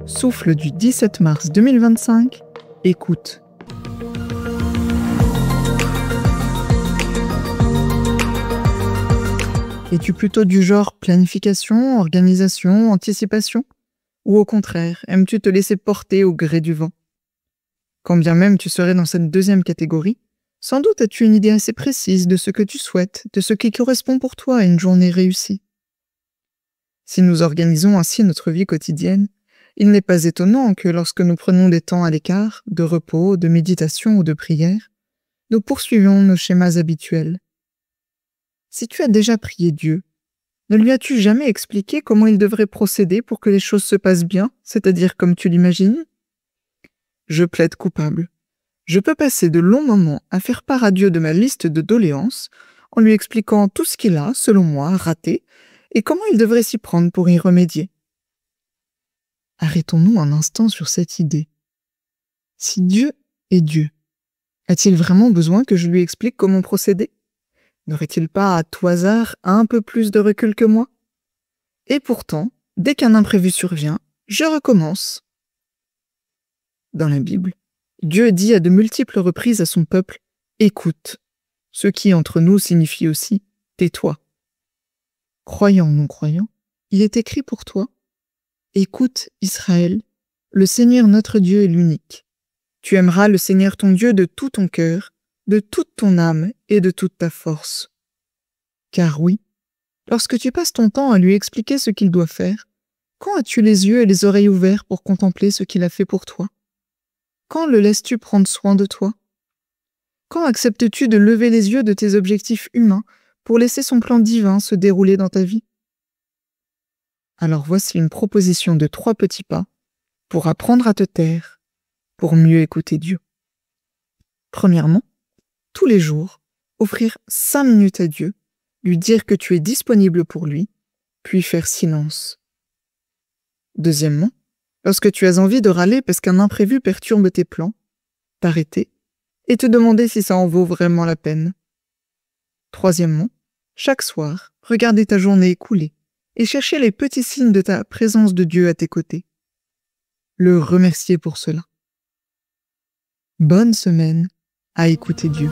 Souffle du 17 mars 2025, écoute. Es-tu plutôt du genre planification, organisation, anticipation? Ou au contraire, aimes-tu te laisser porter au gré du vent? Quand bien même tu serais dans cette deuxième catégorie, sans doute as-tu une idée assez précise de ce que tu souhaites, de ce qui correspond pour toi à une journée réussie. Si nous organisons ainsi notre vie quotidienne, il n'est pas étonnant que lorsque nous prenons des temps à l'écart, de repos, de méditation ou de prière, nous poursuivions nos schémas habituels. Si tu as déjà prié Dieu, ne lui as-tu jamais expliqué comment il devrait procéder pour que les choses se passent bien, c'est-à-dire comme tu l'imagines? Je plaide coupable. Je peux passer de longs moments à faire part à Dieu de ma liste de doléances, en lui expliquant tout ce qu'il a, selon moi, raté, et comment il devrait s'y prendre pour y remédier. Arrêtons-nous un instant sur cette idée. Si Dieu est Dieu, a-t-il vraiment besoin que je lui explique comment procéder? N'aurait-il pas, à tout hasard, un peu plus de recul que moi? Et pourtant, dès qu'un imprévu survient, je recommence. Dans la Bible, Dieu dit à de multiples reprises à son peuple « Écoute », ce qui, entre nous, signifie aussi « Tais-toi ». Croyant ou non-croyant, il est écrit pour toi « Écoute, Israël, le Seigneur notre Dieu est l'unique. Tu aimeras le Seigneur ton Dieu de tout ton cœur, de toute ton âme et de toute ta force. » Car oui, lorsque tu passes ton temps à lui expliquer ce qu'il doit faire, quand as-tu les yeux et les oreilles ouverts pour contempler ce qu'il a fait pour toi? Quand le laisses-tu prendre soin de toi? Quand acceptes-tu de lever les yeux de tes objectifs humains pour laisser son plan divin se dérouler dans ta vie? Alors voici une proposition de 3 petits pas pour apprendre à te taire, pour mieux écouter Dieu. Premièrement, tous les jours, offrir 5 minutes à Dieu, lui dire que tu es disponible pour lui, puis faire silence. Deuxièmement, lorsque tu as envie de râler parce qu'un imprévu perturbe tes plans, t'arrêter et te demander si ça en vaut vraiment la peine. Troisièmement, chaque soir, regarder ta journée écoulée et chercher les petits signes de ta présence de Dieu à tes côtés. Le remercier pour cela. Bonne semaine à écouter Dieu.